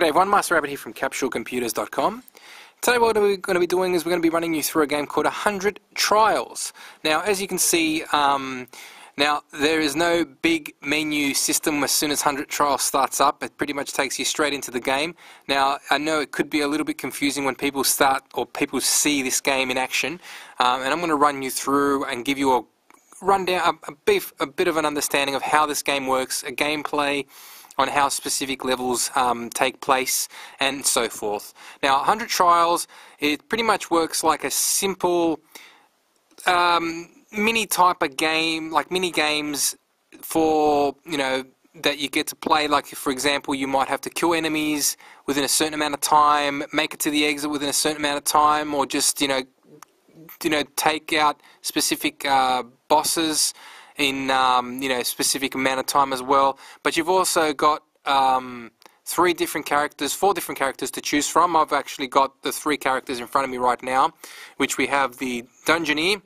G'day everyone, MasterAbbott here from CapsuleComputers.com. Today what we're going to be doing is we're going to be running you through a game called 100 Trials. Now as you can see, now there is no big menu system as soon as 100 Trials starts up. It pretty much takes you straight into the game. Now I know it could be a little bit confusing when people start or people see this game in action, and I'm going to run you through and give you a rundown, a bit of an understanding of how this game works, a gameplay, on how specific levels take place and so forth. Now 100 Trials, it pretty much works like a simple mini type of game, like mini games for, you know, that you get to play. Like for example, you might have to kill enemies within a certain amount of time, make it to the exit within a certain amount of time, or just take out specific bosses in specific amount of time as well. But you've also got four different characters to choose from. I've actually got the 3 characters in front of me right now, which we have the Dungeoneer,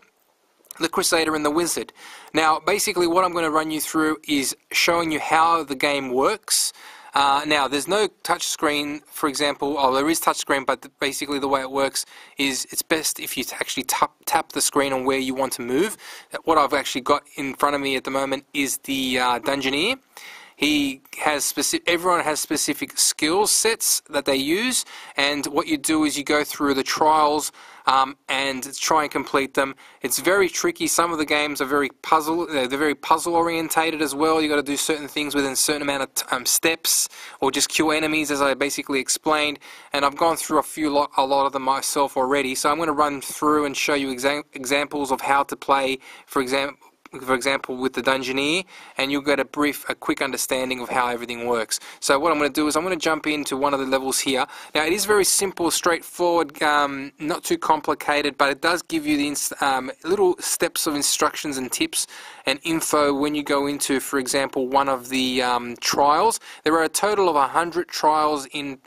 the Crusader and the Wizard. Now basically what I'm going to run you through is showing you how the game works. Now there's no touch screen, for example. Oh, there is touch screen, but basically the way it works is it's best if you actually tap the screen on where you want to move. What I've actually got in front of me at the moment is the Dungeoneer. Everyone has specific skill sets that they use, and what you do is you go through the trials and try and complete them. It's very tricky. Some of the games are very puzzle orientated as well. You got to do certain things within a certain amount of steps, or just kill enemies, as I basically explained. And I've gone through a lot of them myself already. So I'm going to run through and show you examples of how to play. For example, with the Dungeoneer, and you'll get a quick understanding of how everything works. So what I'm going to do is I'm going to jump into one of the levels here. Now it is very simple, straightforward, not too complicated, but it does give you the little steps of instructions and tips and info when you go into, for example, one of the trials. There are a total of 100 trials in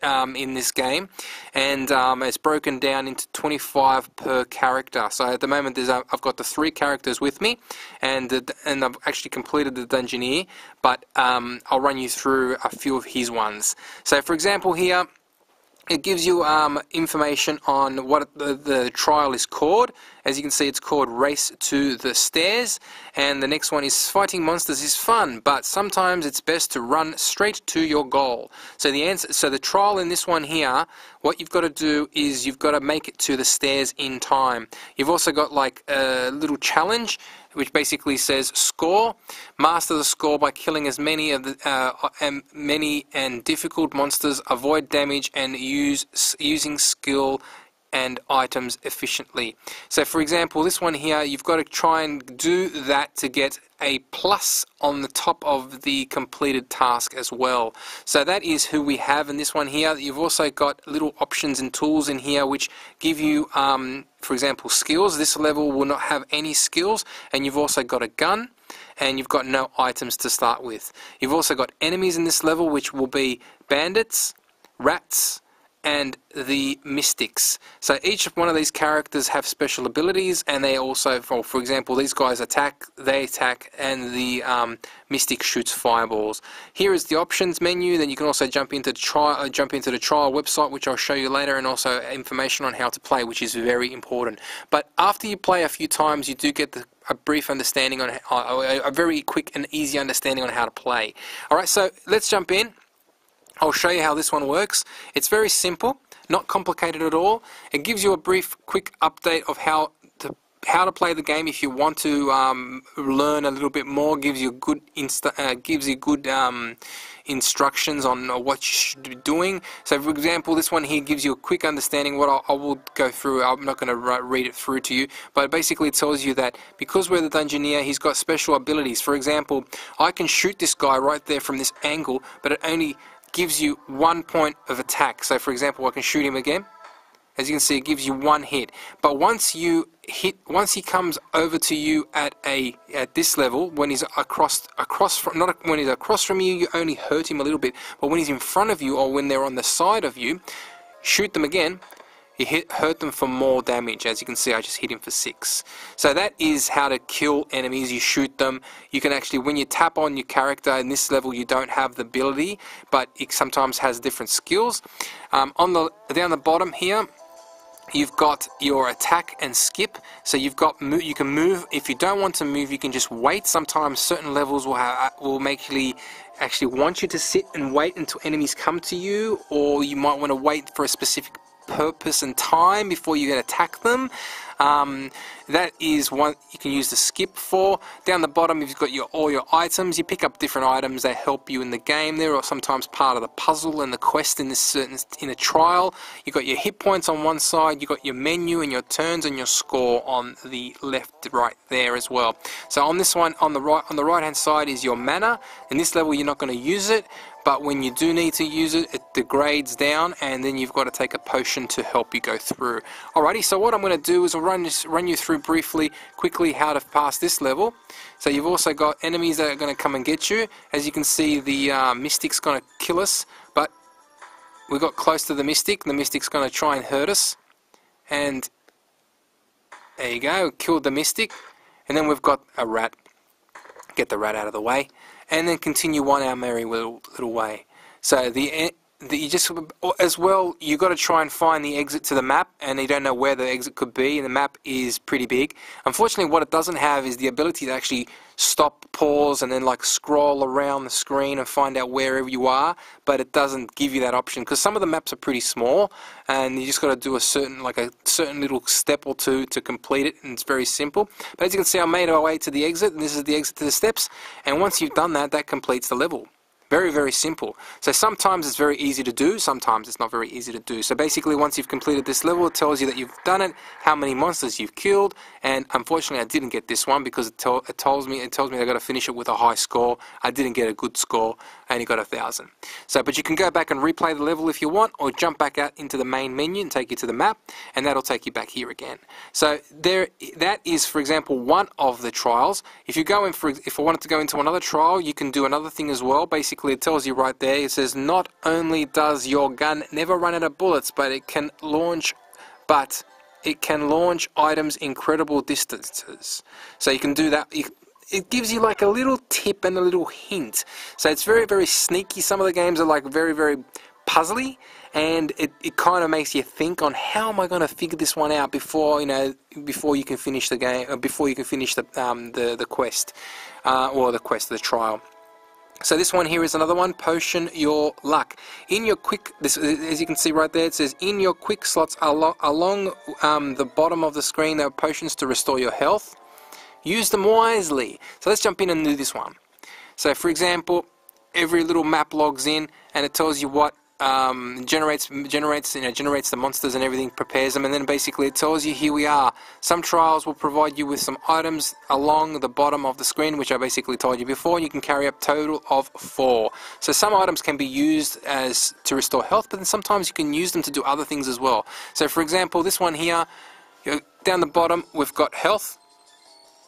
this game, and it's broken down into 25 per character. So at the moment I've got the 3 characters with me, and I've actually completed the Dungeoneer, but I'll run you through a few of his ones. So for example here, it gives you information on what the trial is called. As you can see, it's called Race to the Stairs, and the next one is Fighting Monsters is fun, but sometimes it's best to run straight to your goal. So the trial in this one here, what you've got to do is you've got to make it to the stairs in time. You've also got like a little challenge, which basically says score. Master the score by killing as many of the many and difficult monsters. Avoid damage and using skill and items efficiently. So for example, this one here, you've got to try and do that to get a plus on the top of the completed task as well. So that is who we have in this one here. You've also got little options and tools in here which give you, for example, skills. This level will not have any skills, and you've also got a gun, and you've got no items to start with. You've also got enemies in this level, which will be bandits, rats, and the mystics. So each one of these characters have special abilities, and they also, for example, these guys they attack, and the mystic shoots fireballs. Here is the options menu. Then you can also jump into the trial website, which I'll show you later, and also information on how to play, which is very important. But after you play a few times, you do get a brief understanding on a very quick and easy understanding on how to play. Alright, so let's jump in. I'll show you how this one works. It's very simple, not complicated at all. It gives you a brief, quick update of how to play the game if you want to learn a little bit more. Gives you good instructions on what you should be doing. So for example, this one here gives you a quick understanding. What I will go through, I'm not going to read it through to you, but basically it tells you that because we're the Dungeoneer, he's got special abilities. For example, I can shoot this guy right there from this angle, but it only gives you 1 point of attack. So for example, I can shoot him again. As you can see, it gives you 1 hit. But once he comes over to you at this level, when he's when he's across from you, you only hurt him a little bit. But when he's in front of you, or when they're on the side of you, shoot them again. you hurt them for more damage. As you can see, I just hit him for 6. So that is how to kill enemies. You shoot them. You can actually, when you tap on your character in this level, you don't have the ability, but it sometimes has different skills. Down the bottom here, you've got your attack and skip. So you can move. If you don't want to move, you can just wait. Sometimes certain levels will actually want you to sit and wait until enemies come to you, or you might want to wait for a specific purpose and time before you can attack them. That is one you can use the skip for. Down the bottom, you've got all your items. You pick up different items that help you in the game there, or sometimes part of the puzzle and the quest in a trial. You've got your hit points on one side, you've got your menu and your turns and your score on the left, right there as well. So on this one, on the right hand side is your mana. In this level, you're not going to use it, but when you do need to use it, it degrades down, and then you've got to take a potion to help you go through. Alrighty, so what I'm going to do is I'll run you through quickly how to pass this level. So you've also got enemies that are going to come and get you. As you can see, the Mystic's going to kill us, but we got close to the Mystic. The Mystic's going to try and hurt us, and there you go, killed the Mystic. And then we've got a rat. Get the rat out of the way, and then continue on our merry little way. So you just, as well, you got to try and find the exit to the map, and you don't know where the exit could be, and the map is pretty big. Unfortunately, what it doesn't have is the ability to actually stop, pause, and then like scroll around the screen and find out wherever you are, but it doesn't give you that option, because some of the maps are pretty small, and you just got to do a certain little step or two to complete it, and it's very simple. But as you can see, I made my way to the exit, and this is the exit to the steps, and once you've done that, that completes the level. Very, very simple. So sometimes it's very easy to do, sometimes it's not very easy to do. So basically, once you've completed this level, it tells you that you've done it, how many monsters you've killed, and unfortunately I didn't get this one because it tells me I've got to finish it with a high score. I didn't get a good score, I only got 1,000. So, but you can go back and replay the level if you want, or jump back out into the main menu and take you to the map, and that'll take you back here again. So that is, for example, one of the trials. If I wanted to go into another trial, you can do another thing as well. Basically, it tells you right there, it says not only does your gun never run out of bullets, but it can launch items incredible distances. So you can do that. It gives you like a little tip and a little hint. So it's very, very sneaky. Some of the games are like very, very puzzly, and it kind of makes you think on how am I going to figure this one out before you can finish the game, or before you can finish the quest, the trial. So this one here is another one, Potion Your Luck. In your quick, as you can see right there, it says in your quick slots along the bottom of the screen, there are potions to restore your health. Use them wisely. So let's jump in and do this one. So for example, every little map logs in, and it tells you what generates the monsters and everything, prepares them, and then basically it tells you here we are. Some trials will provide you with some items along the bottom of the screen, which I basically told you before. You can carry up total of 4. So some items can be used to restore health, but then sometimes you can use them to do other things as well. So for example, this one here, down the bottom we've got health,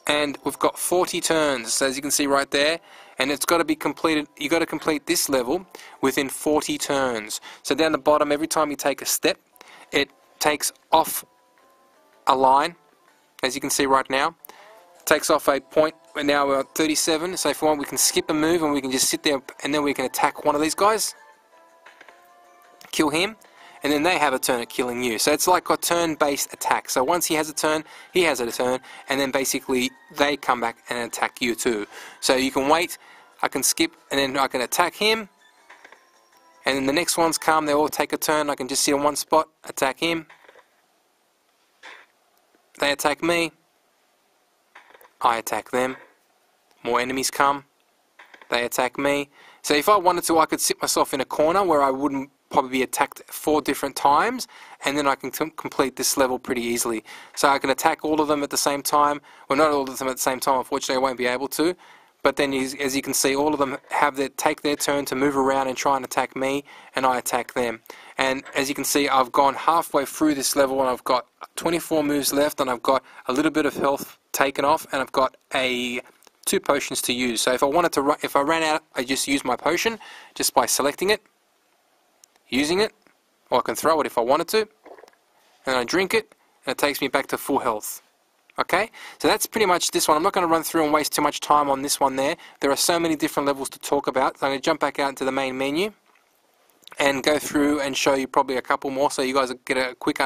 and we've got 40 turns, so as you can see right there, and it's got to be completed. You got to complete this level within 40 turns. So down the bottom, every time you take a step, it takes off a line, as you can see right now. It takes off a point, and now we're at 37, so if we want, we can skip a move, and we can just sit there, and then we can attack one of these guys, kill him, and then they have a turn at killing you. So it's like a turn-based attack. So once he has a turn, he has a turn, and then basically they come back and attack you too. So you can wait, I can skip, and then I can attack him, and then the next ones come, they all take a turn, I can just sit in one spot, attack him, they attack me, I attack them, more enemies come, they attack me. So if I wanted to, I could sit myself in a corner where I wouldn't probably be attacked 4 different times, and then I can complete this level pretty easily. So I can attack all of them at the same time. Well, not all of them at the same time, unfortunately I won't be able to, but then as you can see, all of them take their turn to move around and try and attack me, and I attack them. And as you can see, I've gone halfway through this level, and I've got 24 moves left, and I've got a little bit of health taken off, and I've got 2 potions to use. So if I ran out, I just use my potion just by selecting it, using it, or I can throw it if I wanted to, and I drink it, and it takes me back to full health. Okay, so that's pretty much this one. I'm not going to run through and waste too much time on this one there. There are so many different levels to talk about. So I'm going to jump back out into the main menu and go through and show you probably a couple more so you guys get a quick,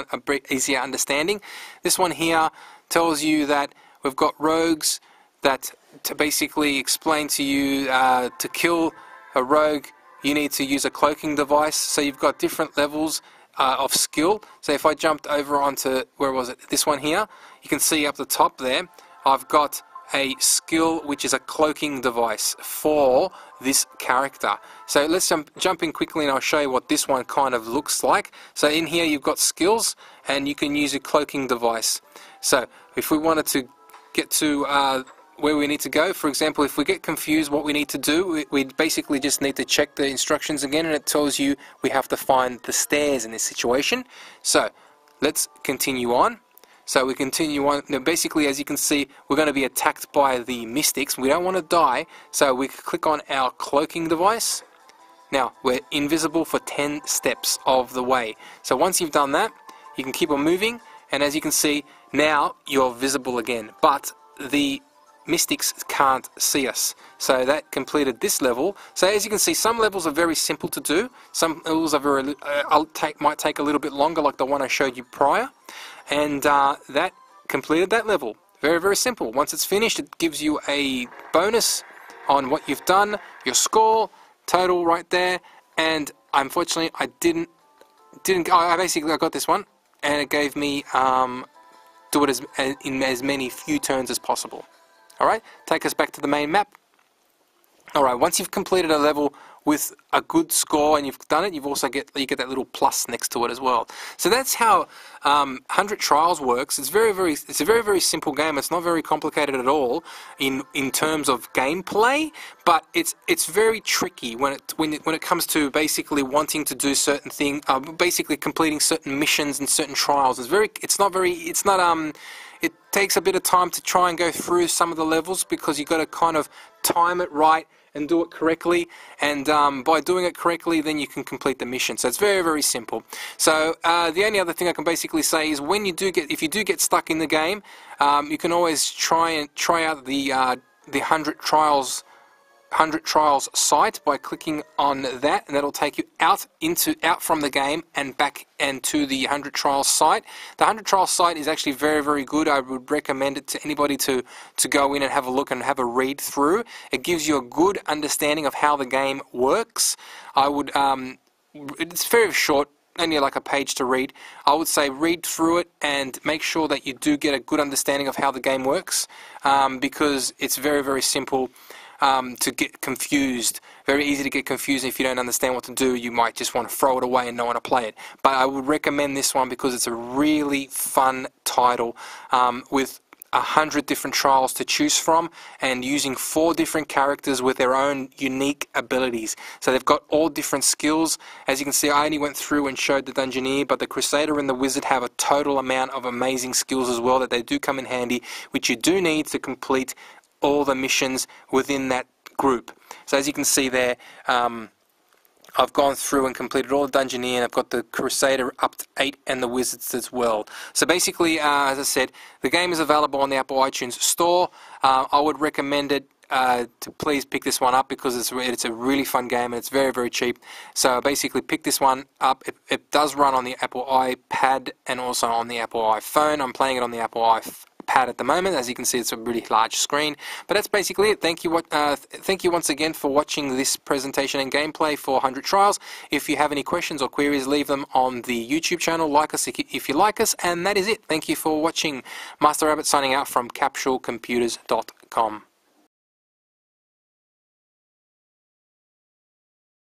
easier understanding. This one here tells you that we've got rogues that to basically explain to you to kill a rogue you need to use a cloaking device. So you've got different levels of skill. So if I jumped over onto, where was it, this one here, you can see up the top there I've got a skill which is a cloaking device for this character. So let's jump in quickly and I'll show you what this one kind of looks like. So in here you've got skills and you can use a cloaking device. So if we wanted to get to where we need to go, for example, if we get confused what we need to do, we basically just need to check the instructions again, and it tells you we have to find the stairs in this situation. So let's continue on. So we continue on. Now basically, as you can see, we're going to be attacked by the mystics. We don't want to die, so we click on our cloaking device. Now we're invisible for 10 steps of the way. So once you've done that, you can keep on moving, and as you can see, now you're visible again, but the mystics can't see us. So that completed this level. So as you can see, some levels are very simple to do. Some levels are very might take a little bit longer, like the one I showed you prior. And that completed that level. Very, very simple. Once it's finished, it gives you a bonus on what you've done, your score, total right there. And unfortunately, I didn't. I basically got this one, and it gave me do it in as many few turns as possible. Alright, take us back to the main map. Alright, once you've completed a level with a good score and you've done it, you get that little plus next to it as well. So that's how 100 Trials works. It's a very simple game. It's not very complicated at all in terms of gameplay, but it's very tricky when it comes to basically wanting to do certain things, basically completing certain missions and certain trials. It takes a bit of time to try and go through some of the levels because you've got to kind of time it right and do it correctly, and by doing it correctly then you can complete the mission. So it's very, very simple. So the only other thing I can basically say is if you do get stuck in the game, you can always try out the 100 Trials site by clicking on that, and that'll take you out from the game and back into the 100 Trials site. The 100 Trials site is actually very, very good. I would recommend it to anybody to go in and have a look and have a read through. It gives you a good understanding of how the game works. It's very short, only like a page to read. I would say read through it and make sure that you do get a good understanding of how the game works, because it's very, very simple to get confused. Very easy to get confused. If you don't understand what to do, you might just want to throw it away and not want to play it. But I would recommend this one because it's a really fun title with 100 different trials to choose from, and using 4 different characters with their own unique abilities. So they've got all different skills. As you can see, I only went through and showed the Dungeoneer, but the Crusader and the Wizard have a total amount of amazing skills as well that they do come in handy, which you do need to complete all the missions within that group. So as you can see there, I've gone through and completed all the Dungeoneer, and I've got the Crusader up to 8 and the Wizards as well. So basically, as I said, the game is available on the Apple iTunes Store. I would recommend it to please pick this one up because it's a really fun game and it's very, very cheap. So basically pick this one up. It does run on the Apple iPad and also on the Apple iPhone. I'm playing it on the Apple iPad at the moment. As you can see, it's a really large screen. But that's basically it. Thank you once again for watching this presentation and gameplay for 100 Trials. If you have any questions or queries, leave them on the YouTube channel. Like us if you like us, and that is it. Thank you for watching. MasterAbbott signing out from CapsuleComputers.com.